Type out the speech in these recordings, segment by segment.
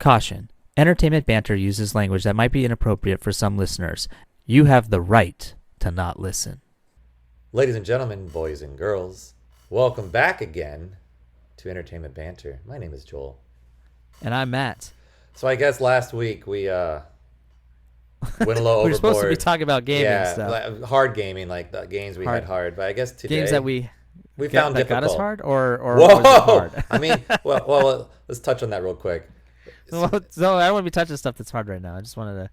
Caution. Entertainment Banter uses language that might be inappropriate for some listeners. You have the right to not listen. Ladies and gentlemen, boys and girls, welcome back again to Entertainment Banter. My name is Joel. And I'm Matt. So I guess last week we went a little overboard. We were supposed to be talking about gaming stuff. Like hard gaming, like the games we had hard. But I guess today games that we found that difficult. got us hard, or Whoa! was it hard? I mean, well, let's touch on that real quick. Well, so I don't want to be touching stuff that's hard right now. I just wanted to.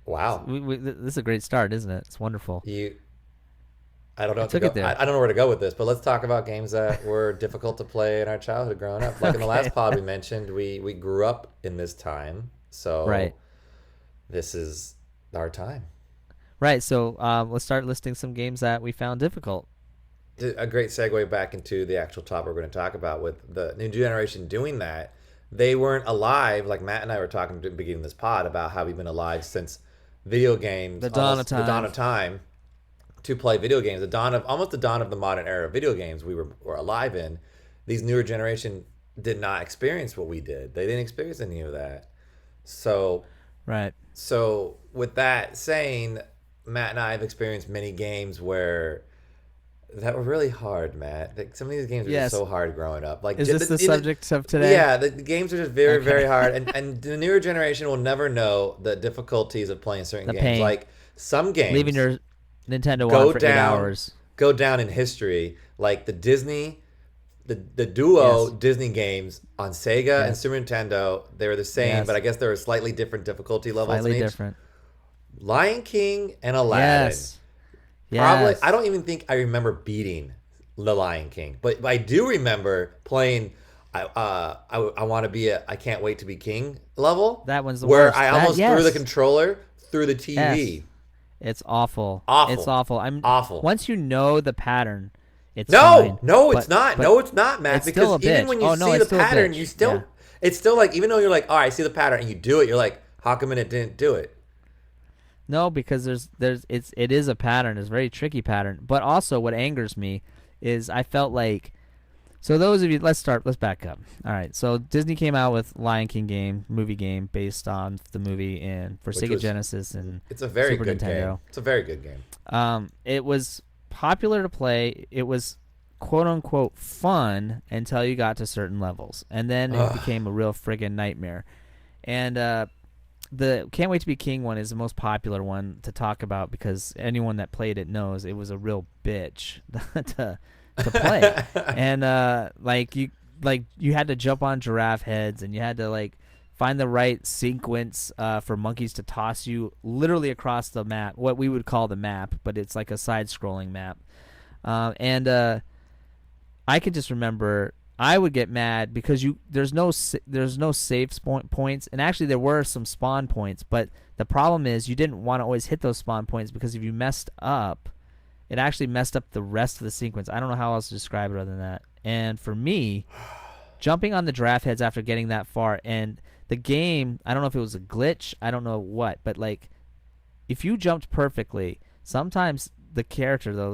Wow. This is a great start, isn't it? It's wonderful. I don't know. I don't know where to go with this, but let's talk about games that were difficult to play in our childhood growing up. Like in the last pod we mentioned, we grew up in this time, so right. This is our time. Right. So let's start listing some games that we found difficult. A great segue back into the actual topic we're going to talk about with the new generation doing that. They weren't alive, like Matt and I were talking at the beginning of this pod about how we've been alive since video games, the dawn of time to play video games, almost the dawn of the modern era of video games we were alive in. These newer generation did not experience what we did. They didn't experience any of that. So, right. So with that saying, Matt and I have experienced many games that were really hard, Matt. Like, some of these games were just so hard growing up. Like, is this the subject of today? Yeah, the games are just very, very hard. And the newer generation will never know the difficulties of playing certain games. Pain. Like, some games... Leaving your Nintendo on for 8 hours. Go down in history. Like, the Disney... The duo Disney games on Sega and Super Nintendo, they were the same, but I guess there were slightly different difficulty levels. Slightly different. Lion King and Aladdin. Yes. Probably, I don't even think I remember beating The Lion King, but I do remember playing. I want to be I can't wait to be king level. That one's the where worst. I almost threw the controller through the TV. Yes. It's awful. It's awful. awful. Once you know the pattern, it's no, fine. No, it's not. No, it's not, Matt. It's because even when you see the pattern, you still it's still like, even though you're like, oh, I see the pattern, and you do it, you're like, how come it didn't do it? No, because it is a pattern. It's a very tricky pattern. But also what angers me is I felt like, so those of you, let's back up. All right. So Disney came out with Lion King movie game based on the movie for Sega Genesis and it's a very Super good Nintendo. Game. It's a very good game. It was popular to play. It was quote unquote fun until you got to certain levels. And then it became a real friggin' nightmare. And the Can't Wait to Be King one is the most popular one to talk about because anyone that played it knows it was a real bitch to play. And you had to jump on giraffe heads and you had to find the right sequence for monkeys to toss you literally across the map, what we would call the map, but it's like a side-scrolling map. And I could just remember I would get mad because there's no save points, and actually there were some spawn points, but the problem is you didn't want to always hit those spawn points because if you messed up, it actually messed up the rest of the sequence. I don't know how else to describe it other than that. And for me, jumping on the giraffe heads after getting that far, and the game, I don't know if it was a glitch, I don't know what, but if you jumped perfectly, sometimes the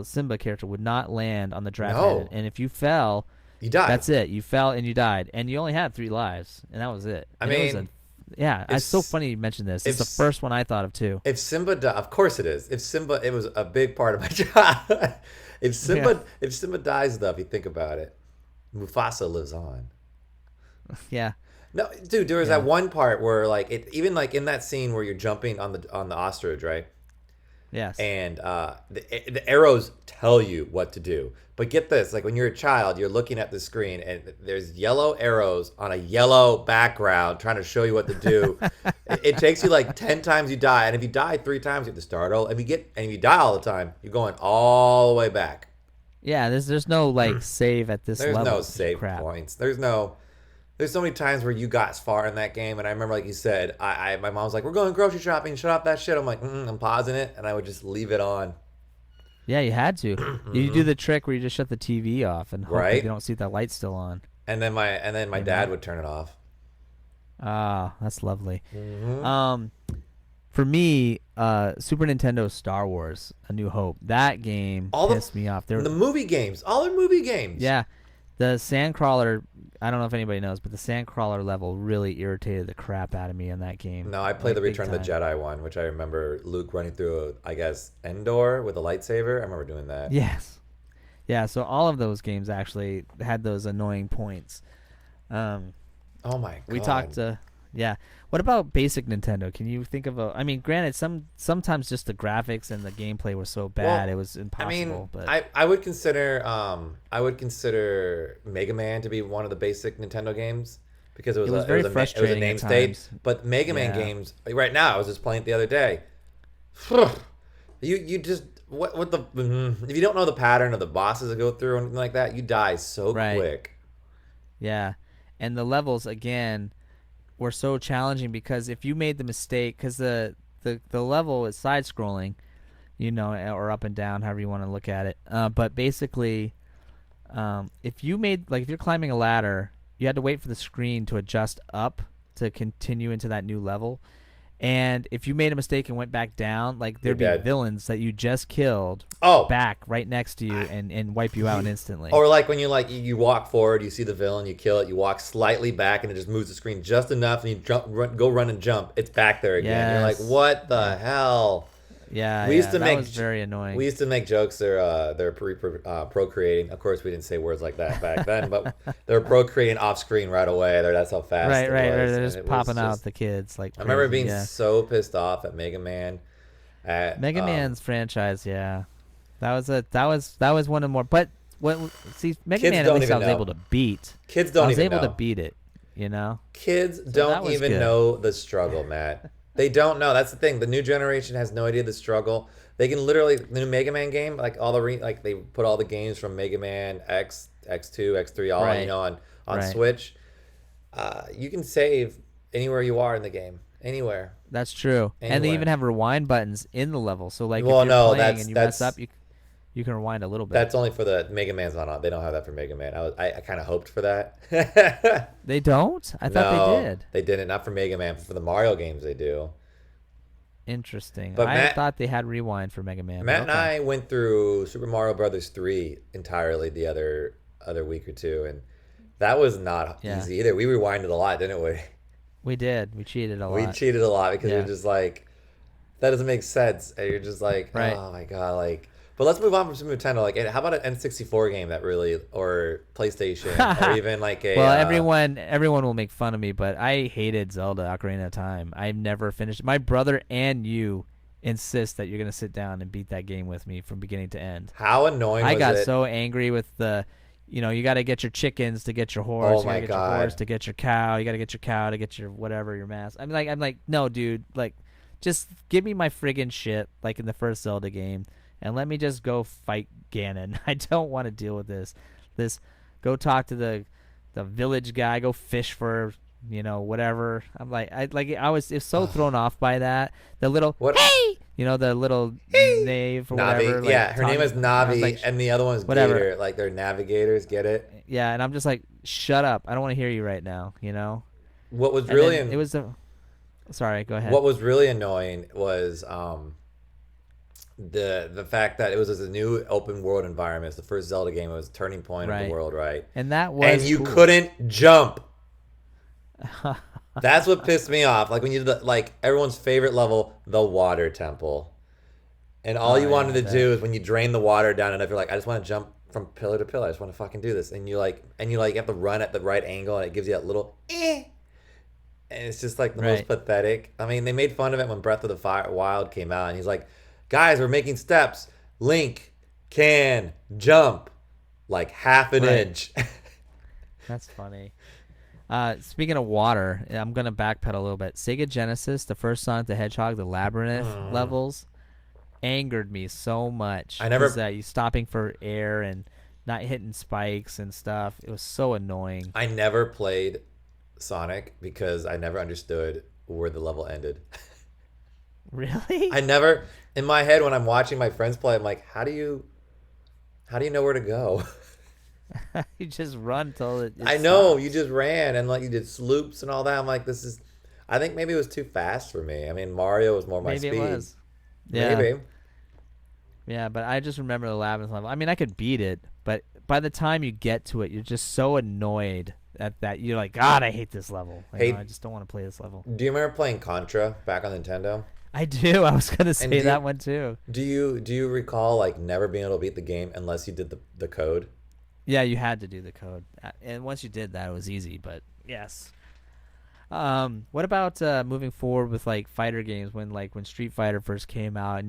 Simba character would not land on the giraffe head, and if you fell, you died. That's it. You fell and you died, and you only had 3 lives, and that was it. It's so funny you mentioned this. It's the first one I thought of too. If Simba died, of course it is. If Simba, it was a big part of my job. If Simba dies, though, if you think about it, Mufasa lives on. Yeah. No, dude, there was that one part where even in that scene where you're jumping on the ostrich, right? Yes. And the arrows tell you what to do. But get this, when you're a child, you're looking at the screen and there's yellow arrows on a yellow background trying to show you what to do. It takes you 10 times you die. And if you die 3 times, you have to start all. And if you die all the time, you're going all the way back. Yeah, there's no save at this level. There's no save points. There's so many times where you got far in that game, and I remember, like you said, my mom was like, "We're going grocery shopping. Shut off that shit." I'm like, I'm pausing it, and I would just leave it on. Yeah, you had to. You do the trick where you just shut the TV off and hope that you don't see that light still on. And then my dad would turn it off. Ah, that's lovely. Mm-hmm. For me, Super Nintendo Star Wars: A New Hope. That game pissed me off. The movie games, all the movie games. Yeah, the Sandcrawler I don't know if anybody knows, but the Sandcrawler level really irritated the crap out of me in that game. No, I played the Like big Return of the time. Jedi one, which I remember Luke running through, I guess, Endor with a lightsaber. I remember doing that. Yes. Yeah, so all of those games actually had those annoying points. Um, Oh my we talked god. yeah. What about basic Nintendo? Can you think of a I mean, granted sometimes just the graphics and the gameplay were so bad Well, it was I mean, impossible, but I would consider Mega Man to be one of the basic Nintendo games because it was it very was it was a frustrating at name state. times. But Mega Man Yeah. games right now, I was just playing it the other day. You just what the if you don't know the pattern of the bosses that go through or anything like that, you die so Right. quick. Yeah. And the levels again were so challenging because if you made the mistake cuz the level is side scrolling, or up and down, however you want to look at it. But basically, if you made like if you're climbing a ladder, you had to wait for the screen to adjust up to continue into that new level. And if you made a mistake and went back down, like You're there'd be dead. villains that you just killed Oh, back right next to you and wipe you out you, instantly. or like when you walk forward, you see the villain, you kill it, you walk slightly back, and it just moves the screen just enough, and you go run and jump. It's back there again. You're like, Yes. what the Yeah. hell? Yeah, We used yeah. to That make was very we annoying. used to make jokes. They're procreating. Of course, we didn't say words like that back then, but they were procreating off screen right away. That's how fast Right, it right, right. was, They're and just it was popping out just. the kids like I remember crazy. being Yeah. so pissed off at Mega Man. At Mega Man's franchise, yeah. That was one of the more. But what? See, Mega kids Man at don't least I even was know. able to beat. Kids I don't was even able to know. beat it. You know. Kids So that don't was even good. know the struggle, Matt. They don't know. That's the thing. The new generation has no idea the struggle. They can literally the new Mega Man game, like like they put all the games from Mega Man X, X2, X3, all Right. on Right. Switch. You can save anywhere you are in the game, anywhere, That's true. And they even anywhere. have rewind buttons in the level. So like if Well, you're no, playing and you mess up, that's you can rewind a little bit. that's only for the Mega Man's not on. They don't have that for Mega Man. I kind of hoped for that. They don't? I thought they No, did. they didn't. Not for Mega Man. For the Mario games, they do. Interesting. But I thought they had rewind for Mega Man, but Matt and okay. I went through Super Mario Brothers 3 entirely the other week or two, and that was not Yeah. easy either. We rewinded a lot, didn't we? We did. We cheated a We lot. cheated a lot because you're Yeah. just like, that doesn't make sense, and you're just like, Right. oh my god, like. But let's move on from Super Nintendo. Like, how about an N64 game that really, or PlayStation, or even like a. Well, everyone will make fun of me, but I hated Zelda Ocarina of Time. I've never finished. My brother and you insist that you're gonna sit down and beat that game with me from beginning to end. How annoying I was got it? so angry with you got to get your chickens to get your horse. Oh You got my to get your horse god. to get your cow. You got to get your cow to get your whatever your mask. I'm like, no, dude. Like, just give me my friggin' shit like in the first Zelda game, and let me just go fight Ganon. I don't want to deal with this. Go talk to the village guy. Go fish for whatever. I was so thrown off by that. The little What? hey, the little knave or whatever. Navi. Like, Yeah, her name is I was Navi, like, and the other one's whatever. Gator. Like they're navigators. Get it? Yeah, and I'm just like, shut up. I don't want to hear you right now. What was And really then it was the. Sorry, go ahead. what was really annoying was the fact that it was a new open world environment. It's the first Zelda game. It was a turning point of the Right. world, right? And that And was you cool. couldn't jump. That's what pissed me off. Like when you did like everyone's favorite level, the water temple, and all you Yeah, wanted I to bet. do is when you drain the water down enough, you're like, I just want to jump from pillar to pillar. I just want to fucking do this, and you have to run at the right angle, and it gives you that little and it's just like the most Right. pathetic. I mean, they made fun of it when Breath of the Wild came out, and he's like, "Guys, we're making steps. Link can jump like half an Right. inch." That's funny. Speaking of water, I'm gonna backpedal a little bit. Sega Genesis, the first Sonic the Hedgehog, the labyrinth levels, angered me so much. I never- 'Cause, you stopping for air and not hitting spikes and stuff. It was so annoying. I never played Sonic because I never understood where the level ended. Really? I never, in my head, when I'm watching my friends play, I'm like, how do you know where to go? You just run till it. I know stops. you just ran and like you did sloops and all that. I'm like, this is. I think maybe it was too fast for me. I mean, Mario was more my Maybe speed. it was. Yeah. Maybe. Yeah, but I just remember the labyrinth level. I mean, I could beat it, but by the time you get to it, you're just so annoyed at that, you're like, God, I hate this level. I Hey, just don't want to play this level. do you remember playing Contra back on Nintendo? I do. I was gonna And say that one too. do you recall like never being able to beat the game unless you did the code? Yeah, you had to do the code, and once you did that, it was easy. But yes. What about moving forward with like fighter games when Street Fighter first came out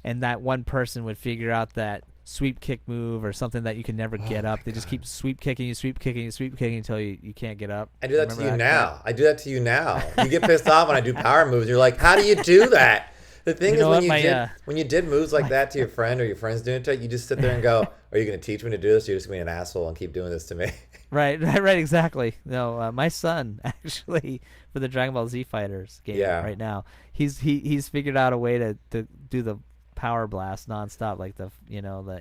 and that one person would figure out that sweep kick move or something that you can never get Oh up. my They just god. keep sweep kicking you, sweep kicking you, sweep kicking until you can't get up. I do that to Remember you that crap? now. I do that to you now. You get pissed off when I do power moves. You're like, how do you do that? The thing You is know what? My when you did moves like my that to your friend or your friends doing it to you, you just sit there and go, are you going to teach me to do this? Or you're just going to be an asshole and keep doing this to me. right, exactly. No, my son actually for the Dragon Ball Z Fighters game Yeah. right now, he's figured out a way to do the power blast nonstop, like the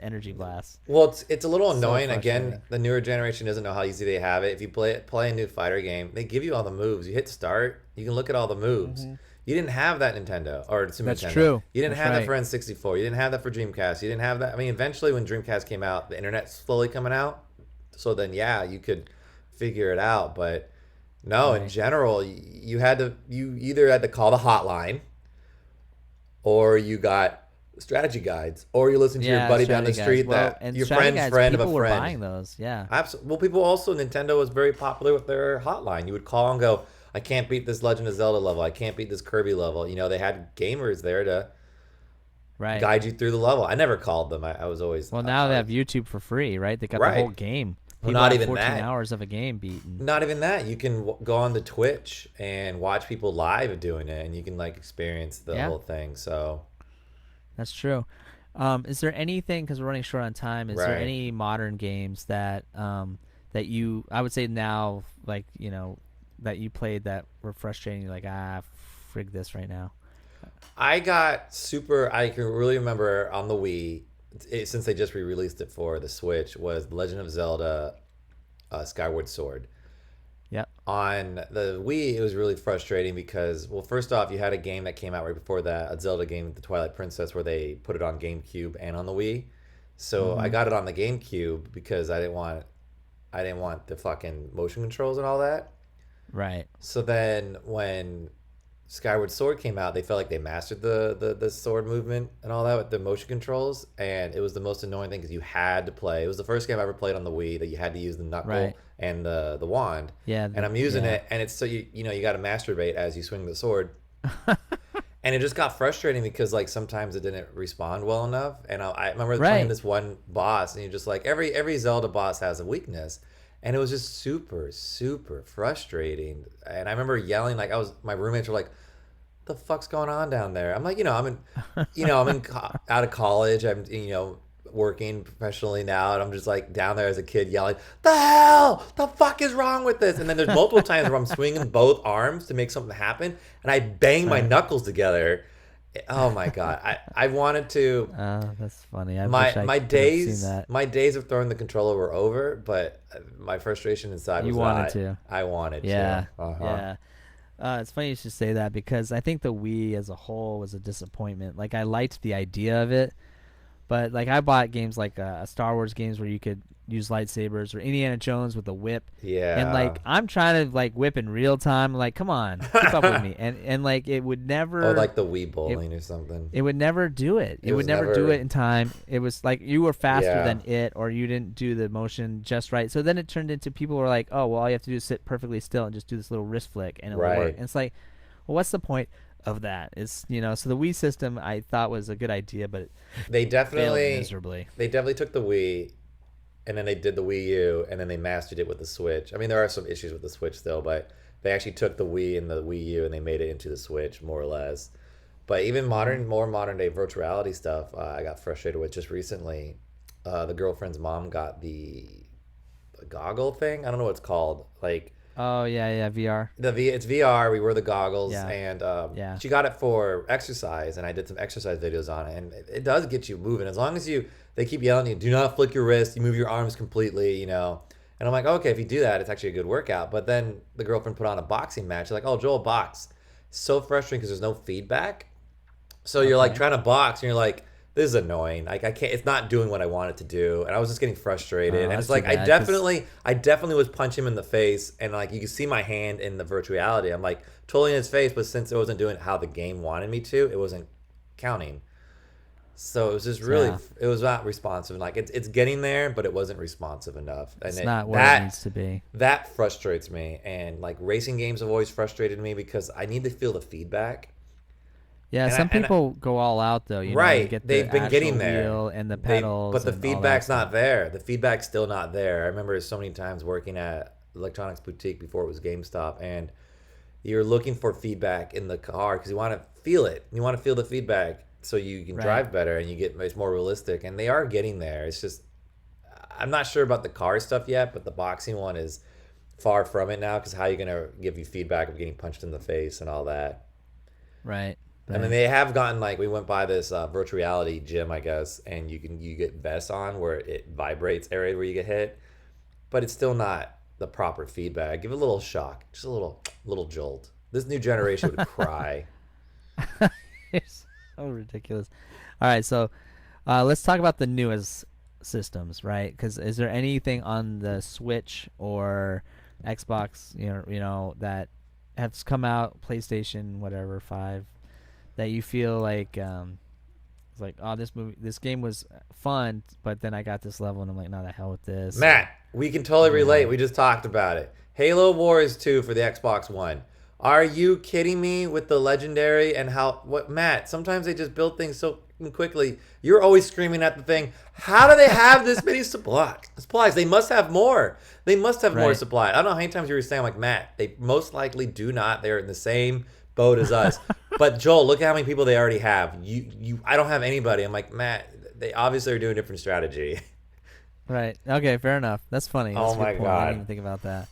energy blast. Well, it's a little So annoying. Again, frustrating. the newer generation doesn't know how easy they have it. If you play a new fighter game, they give you all the moves. You hit start, you can look at all the moves. Hmm. You didn't have that Nintendo or Super That's Nintendo. true. You didn't That's have that right. for N64. You didn't have that for Dreamcast. You didn't have that. I mean, eventually when Dreamcast came out, the internet's slowly coming out. So then, yeah, you could figure it out. But no, in Right. general, you either had to call the hotline or you got strategy guides or you listen to your Yeah, buddy down the strategy guides. street Well, that and your strategy friend's guides, friend of a people were friend. buying those. Yeah. Absolutely. Well, people also Nintendo was very popular with their hotline. You would call and go, "I can't beat this Legend of Zelda level. I can't beat this Kirby level." You know, they had gamers there to Right. guide you through the level. I never called them. I was always Well, now they have YouTube for free, right? They got the whole right. game. Well, People not have even 14 that. hours of a game beaten. Not even that. You can go on the Twitch and watch people live doing it, and you can like experience the Yeah, whole thing. So that's true. Is there anything, because we're running short on time, is there right. any modern games that you, I would say now, like, that you played that were frustrating? You're like, frig this right now. I got super. I can really remember on the Wii, since they just re-released it for the Switch, was Legend of Zelda, Skyward Sword. Yep. On the Wii, it was really frustrating because, well, first off, you had a game that came out right before that, a Zelda game, The Twilight Princess, where they put it on GameCube and on the Wii. So I Mm-hmm. got it on the GameCube because I didn't want the fucking motion controls and all that. Right. So then when Skyward Sword came out, they felt like they mastered the sword movement and all that with the motion controls, and it was the most annoying thing because you had to play. It was the first game I ever played on the Wii that you had to use the knuckle Right. and the wand, Yeah. and I'm using Yeah. it, and it's so you got to masturbate as you swing the sword, and it just got frustrating because like sometimes it didn't respond well enough, and I remember playing Right. this one boss, and you're just like every Zelda boss has a weakness. And it was just super, super frustrating. And I remember yelling, like my roommates were like, the fuck's going on down there? I'm like, out of college. I'm, working professionally now. And I'm just like down there as a kid yelling, the hell, the fuck is wrong with this? And then there's multiple times where I'm swinging both arms to make something happen. And I bang my Right. knuckles together. Oh my God. I wanted to, That's funny. I my wish I my could have seen days that. my days of throwing the controller were over, but my frustration inside You was wanted that to. I wanted Yeah. to. Uh-huh. Yeah. It's funny you should say that because I think the Wii as a whole was a disappointment. Like I liked the idea of it, but like I bought games like Star Wars games where you could use lightsabers, or Indiana Jones with a whip, and Yeah. like I'm trying to like whip in real time. Like, come on, keep up with me, and like it would Oh, never. like the Wii It, bowling or something. it would never do it. It It would was never do never. it in time. It was like you were faster Yeah. than it, or you didn't do the motion just right. So then it turned into people were like, oh, well, all you have to do is sit perfectly still and just do this little wrist flick, and it'll work. Right. And it's like, well, what's the point of that? It's so the Wii system I thought was a good idea, but it They failed definitely miserably. they definitely took the Wii and then they did the Wii U and then they mastered it with the Switch. I mean, there are some issues with the Switch still, but they actually took the Wii and the Wii U and they made it into the Switch more or less. But even more modern day virtual reality stuff, I got frustrated with just recently. The girlfriend's mom got the goggle thing. I don't know what it's called. Like Oh yeah, VR. it's VR. We wear the goggles, Yeah, and yeah. she got it for exercise, and I did some exercise videos on it, and it does get you moving as long as they keep yelling at you, do not flick your wrist, you move your arms completely, And I'm like, okay, if you do that, it's actually a good workout. But then the girlfriend put on a boxing match. She's like, oh, Joel, box. So frustrating because there's no feedback. So you're like Okay. trying to box, and you're like this is annoying. Like I can't. It's not doing what I want it to do, and I was just getting frustrated. Oh, And that's it's too like bad. 'Cause I definitely was punching him in the face, and like you can see my hand in the virtual reality. I'm like totally in his face, but since it wasn't doing how the game wanted me to, it wasn't counting. So it was just really, yeah, it was not responsive. Like it's getting there, but it wasn't responsive enough, and it's it not what it that needs to be. that frustrates me. And like racing games have always frustrated me because I need to feel the feedback. Yeah, And I some and I, people go all out though, and right, get the they've been actual getting there. wheel and the But pedals the and all that feedback's not stuff. there. The feedback's still not there. I remember so many times working at electronics boutique before it was GameStop, and you're looking for feedback in the car because you want to feel it. You want to feel the feedback so you can Right. drive better and you get it's more realistic. And they are getting there. It's just I'm not sure about the car stuff yet, but the boxing one is far from it now because how are you gonna give you feedback of getting punched in the face and all that? Right. And then Right. they have gotten like we went by this virtual reality gym, I guess, and you get vests on where it vibrates area where you get hit, but it's still not the proper feedback. Give it a little shock, just a little jolt. This new generation would cry. It's so ridiculous. All right, so let's talk about the newest systems, right? Because is there anything on the Switch or Xbox, that has come out, PlayStation, whatever, 5, that you feel like it's like, oh, this game was fun, but then I got this level and I'm like, no, the hell with this, or Matt, we can totally relate. yeah, We just talked about it. Halo Wars 2 for the Xbox One. Are you kidding me with the legendary and how what Matt, sometimes they just build things so quickly. You're always screaming at the thing. How do they have this many supplies? They must have more. They must have more right. supply. I don't know how many times you were saying like Matt, they most likely do not. They're in the same boat as us. But Joel, look at how many people they already have. I don't have anybody. I'm like, Matt, they obviously are doing a different strategy. Right. Okay, fair enough. That's funny. That's Oh a my good point. I didn't god. even think about that.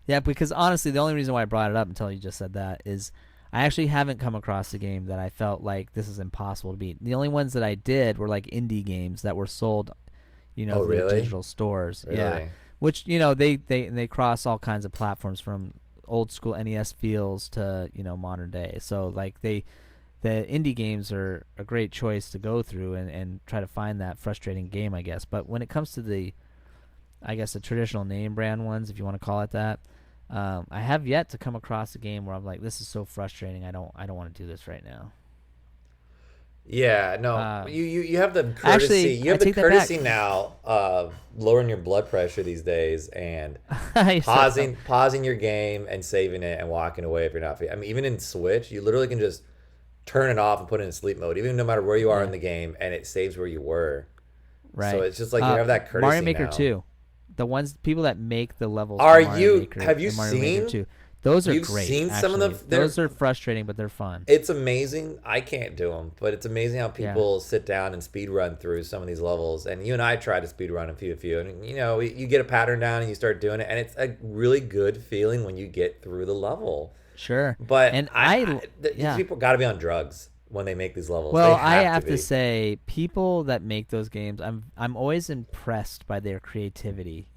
Yeah, because honestly, the only reason why I brought it up until you just said that is I actually haven't come across a game that I felt like this is impossible to beat. The only ones that I did were like indie games that were sold, Oh through the really? digital stores. Yeah, Really? which they cross all kinds of platforms from old school NES feels to modern day. So like the indie games are a great choice to go through and try to find that frustrating game, I guess. But when it comes to the traditional name brand ones, if you want to call it that, I have yet to come across a game where I'm like, this is so frustrating. I don't want to do this right now. Yeah, no. You have the courtesy. Actually, You I have the take that back. courtesy now of lowering your blood pressure these days and I used to- pausing your game and saving it and walking away if you're not. I mean, even in Switch, you literally can just turn it off and put it in sleep mode, even no matter where you are in yeah, the game, and it saves where you were. So right. it's just like you have that Mario courtesy Maker now. 2. The people that make the levels for Are Mario you? Maker Have you and Mario Maker seen? 2, those are You've great, seen some of actually. the. They're Those are frustrating, but they're fun. It's amazing. I can't do them, but it's amazing how Yeah, people sit down and speed run through some of these levels. And you and I try to speed run a few, and you get a pattern down and you start doing it, and it's a really good feeling when you get through the level. sure. But And I these yeah. people got to be on drugs when they make these levels. They Well, I have to have to be. say, people that make those games, I'm always impressed by their creativity.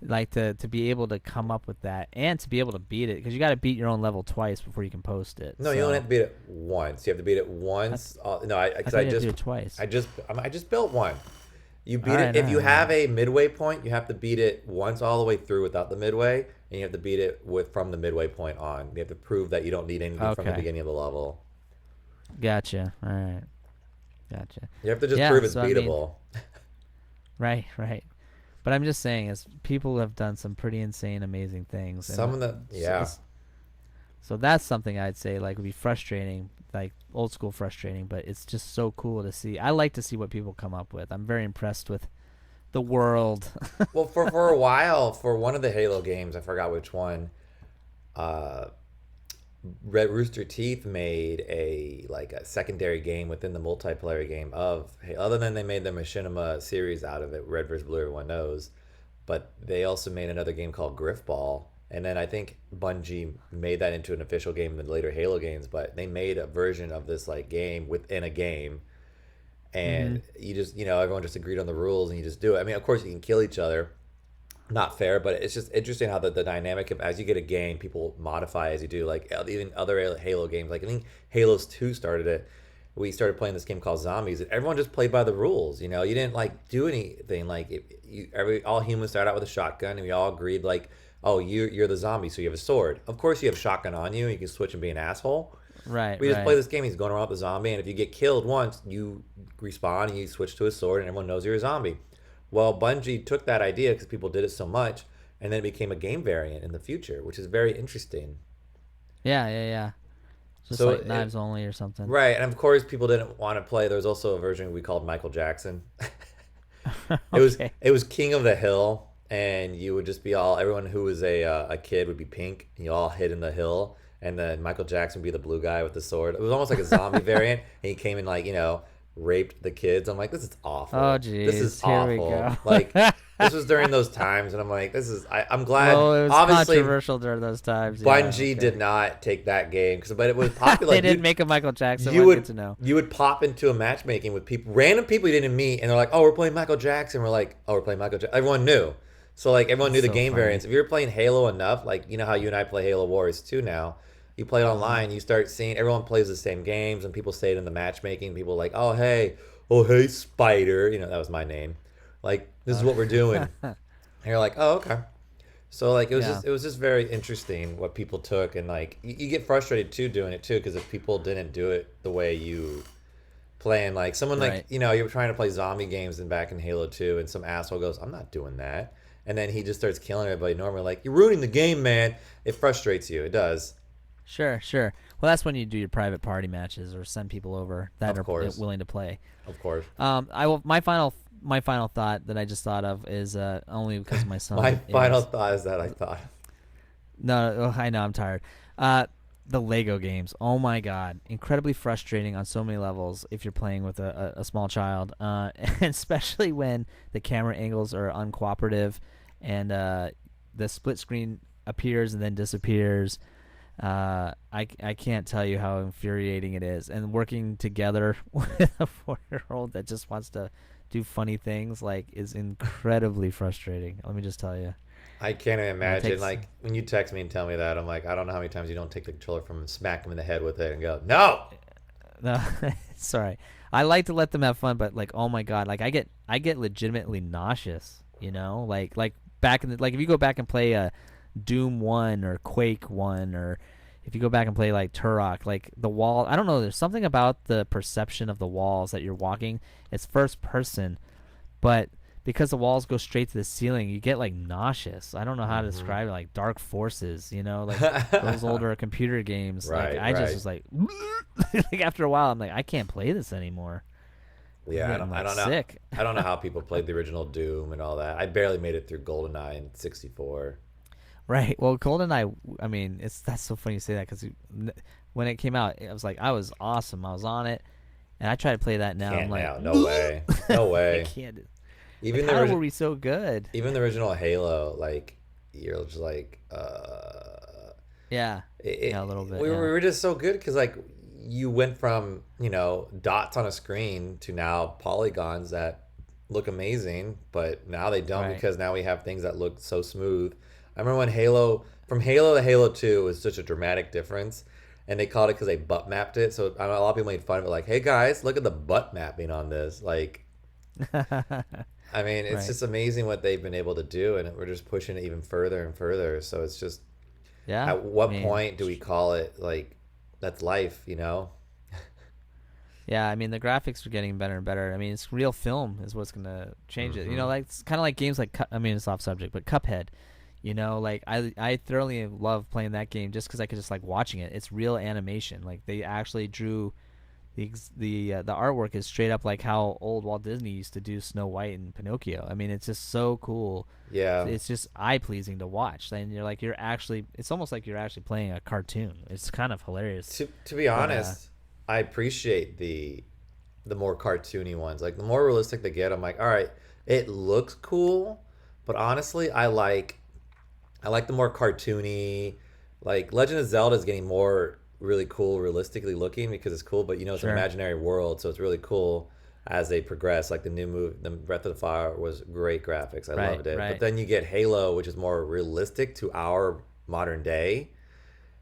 Like to be able to come up with that and to be able to beat it, because you got to beat your own level twice before you can post it. No, you don't have So to beat it once. You have to beat it I, once. No, I because thought you had to do it twice. I just built one. You All beat it right, all if you right, all have right. a midway point. You have to beat it once all the way through without the midway, and you have to beat it with from the midway point on. You have to prove that you don't need anything from the Okay, beginning of the level. gotcha. All right, gotcha. You have to just Yeah. prove it's So I mean, beatable. right, right. But I'm just saying, as people have done some pretty insane, amazing things, and Some of the yeah. so that's something I'd say like would be frustrating, like old school frustrating, but it's just so cool to see. I like to see what people come up with. I'm very impressed with the world. Well, for a while, for one of the Halo games, I forgot which one. Uh, Red Rooster Teeth made a secondary game within the multiplayer game of other than they made the Machinima series out of it, Red vs. Blue, everyone knows, but they also made another game called Griffball, and then I think Bungie made that into an official game in the later Halo games, but they made a version of this like game within a game, Hmm. and you just everyone just agreed on the rules and you just do it. I mean, of course you can kill each other, not fair, but it's just interesting how the dynamic of as you get a game, people modify as you do. Like even other Halo games, like I think Halo's 2 started it. we started playing this game called Zombies, and everyone just played by the rules. You know, you didn't like do anything. Like all humans started out with a shotgun, and we all agreed like, oh, you're the zombie, so you have a sword. Of course, you have shotgun on you, and you can switch and be an asshole. Right, We just play right. this game. He's going around with the zombie, and if you get killed once, you respawn and you switch to a sword, and everyone knows you're a zombie. Well, Bungie took that idea because people did it so much, and then it became a game variant in the future, which is very interesting. Yeah, yeah, yeah. Just So, like knives only or something. right, and of course, people didn't want to play. There was also a version we called Michael Jackson. it was Okay. it was King of the Hill, and you would just be all everyone who was a kid would be pink, and you all hid in the hill, and then Michael Jackson would be the blue guy with the sword. It was almost like a zombie variant, and he came in like raped the kids. I'm like, this is Oh, awful. This is jeez. Here we awful. go. Like this was during those times, and I'm like, this is. I'm glad. Well, it was Obviously, controversial during those times. Yeah, Bungie did okay. not take that game, but it was popular. They Like, didn't make a Michael Jackson you one. Good would to know. you would pop into a matchmaking with people, random people you didn't meet, and they're like, "Oh, we're playing Michael Jackson." We're like, "Oh, we're playing Michael Jackson." Everyone knew, so like everyone That's knew the so game funny. variants. If you're playing Halo enough, like you know how you and I play Halo Wars 2 now, you play it Hmm. online, you start seeing everyone plays the same games, and people say it in the matchmaking. People are like, oh hey, Spider," that was my name. Like this is what we're doing, and you're like, "Oh, okay." So like Yeah. it was just very interesting what people took, and like you get frustrated too doing it too because if people didn't do it the way you playing, like someone like Right. you're trying to play zombie games and back in Halo 2, and some asshole goes, "I'm not doing that," and then he just starts killing everybody normally, like, "You're ruining the game, man." It frustrates you. It does. Sure, sure. Well, that's when you do your private party matches or send people over that Of are course. willing to play. Of course. I will. My final thought that I just thought of is only because my My son final is thought is that I thought no. I know I'm tired. The Lego games. Oh my god, incredibly frustrating on so many levels if you're playing with a small child, and especially when the camera angles are uncooperative, and the split screen appears and then disappears. I can't tell you how infuriating it is, and working together with a 4-year-old that just wants to do funny things like is incredibly frustrating. Let me just tell you. I can't even And it imagine. takes Like when you text me and tell me that, I'm like, I don't know how many times you don't take the controller from him, smack him in the head with it, and go, "No." no, sorry. I like to let them have fun, but like, oh my god, like I get legitimately nauseous. Like back in like if you go back and play Doom 1 or Quake 1, or if you go back and play like Turok, like the wall, I don't know, there's something about the perception of the walls that you're walking. It's first person, but because the walls go straight to the ceiling, you get like nauseous. I don't know how to Hmm. describe it, like dark forces, like those older computer games. Like Right, I just right. was like like after a while I'm like I can't play this anymore. I'm Yeah, getting I like don't know. sick. I don't know how people played the original Doom and all that. I barely made it through GoldenEye in 64. Right. Well, GoldenEye. I mean, that's so funny you say that because when it came out, I was like, I was awesome. I was on it, and I try to play that now. I'm Can't like, now. No way. No I way. can't. Like, Even the how were origi- we so good? even the original Halo, like you're just like, Yeah. Yeah, a little bit. we Yeah. were just so good because like you went from dots on a screen to now polygons that look amazing, but now they don't Right. because now we have things that look so smooth. I remember when Halo, from Halo to Halo 2 was such a dramatic difference, and they called it because they butt mapped it. So I know a lot of people made fun of it, like, "Hey guys, look at the butt mapping on this." Like, I mean, it's Right. just amazing what they've been able to do, and we're just pushing it even further and further. So it's just, Yeah. at I what mean, point do we call it like that's life, you know? yeah. I mean, the graphics are getting better and better. I mean, it's real film is what's gonna change it. Hmm. Like it's kind of like games like I mean, it's off subject, but Cuphead. Like I thoroughly love playing that game just because I could just like watching it. It's real animation. Like they actually drew the artwork is straight up like how old Walt Disney used to do Snow White and Pinocchio. I mean, it's just so cool. Yeah. It's just eye pleasing to watch, and you're actually. It's almost like you're actually playing a cartoon. It's kind of hilarious. To be But honest, I appreciate the more cartoony ones. Like the more realistic they get, I'm like, all right, it looks cool, but honestly, I like the more cartoony. Like Legend of Zelda is getting more really cool, realistically looking because it's cool, but it's an sure, imaginary world, so it's really cool as they progress. Like the new move, the Breath of the Fire was great graphics. I right, loved it. But right, then you get Halo, which is more realistic to our modern day,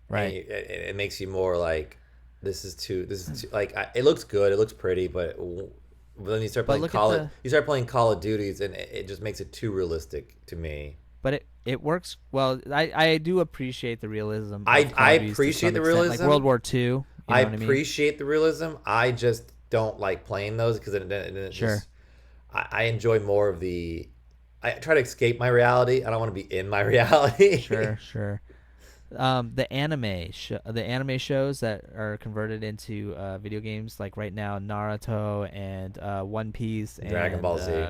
and right. it makes you more like, This is too, like it looks good, it looks pretty, but then But look at the you start playing Call of Duties, and it just makes it too realistic to me. but it works well. I do appreciate the realism I of Call I of Duty to appreciate some the extent, like realism. World War II. You I know what I mean? appreciate the realism. I just don't like playing those because it Sure, just I enjoy more of the. I try to escape my reality. I don't want to be in my reality. sure, sure. The anime shows that are converted into video games, like right now Naruto and One Piece Dragon and Ball Z.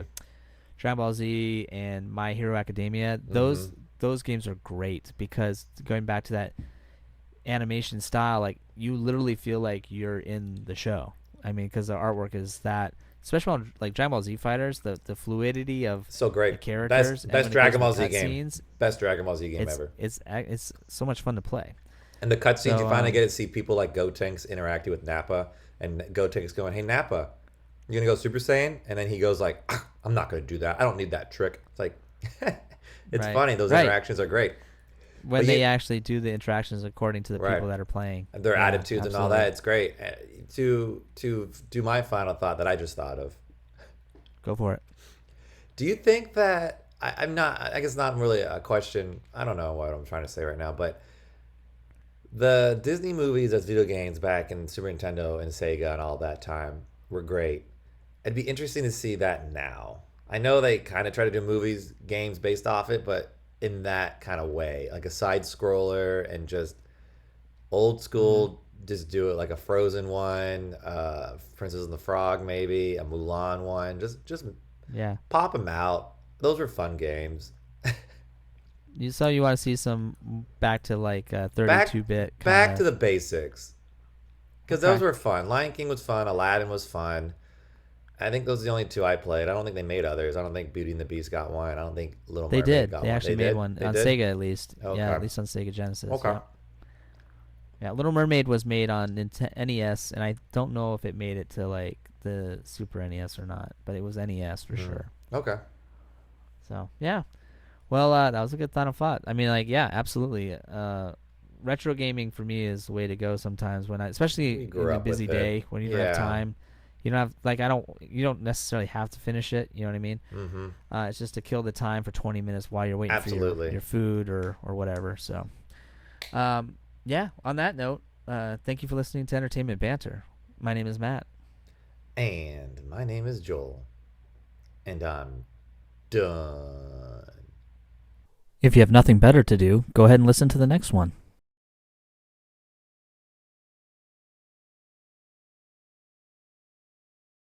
Dragon Ball Z and My Hero Academia. Hmm. Those games are great because going back to that animation style, like you literally feel like you're in the show. I mean, because the artwork is that, especially on like Dragon Ball Z Fighters, the fluidity of So the great. characters, Best and best when it goes Dragon into Ball Z game. cutscenes, Best Dragon Ball Z game it's ever. it's so much fun to play. And the cutscenes you So finally get to see people like Gotenks interacting with Nappa, and Gotenks going, "Hey Nappa, you gonna go Super Saiyan?" And then he goes like, "Ah, I'm not gonna do that. I don't need that trick." It's like, it's right, funny. Those right. interactions are great. When But they you, actually do the interactions according to the right, people that are playing. their Yeah, attitudes and all absolutely. that, it's great. To do my final thought that I just thought of. Go for it. Do you think that I'm not? I guess not really a question. I don't know what I'm trying to say right now, but the Disney movies as video games back in Super Nintendo and Sega and all that time were great. It'd be interesting to see that now. I know they kind of try to do movies, games based off it, but in that kind of way, like a side scroller and just old Hmm. school. Just do it like a Frozen one, Princess and the Frog, maybe a Mulan one. Just Yeah. pop them out. Those were fun games. You want to see some back to like Back 32-bit kind back to of. the basics because those Okay. were fun. Lion King was fun. Aladdin was fun. I think those are the only two I played. I don't think they made others. I don't think Beauty and the Beast got one. I don't think Little They Mermaid did. got They one. actually They made did. one They on did. Sega at least. Yeah, Okay. at least on Sega Genesis. Okay. Yeah. Yeah, Little Mermaid was made on NES, and I don't know if it made it to like the Super NES or not, but it was NES for Mm. sure. Okay. So yeah, well, that was a good final thought. I mean, like, yeah, absolutely. Retro gaming for me is the way to go sometimes when We especially in grew a up busy with it. day when you don't have Yeah. time. You don't have like you don't necessarily have to finish it. You know what I mean? Mm-hmm. It's just to kill the time for 20 minutes while you're waiting for Absolutely. your food or whatever. So, um, yeah. On that note, thank you for listening to Entertainment Banter. My name is Matt. And my name is Joel, and I'm done. If you have nothing better to do, go ahead and listen to the next one.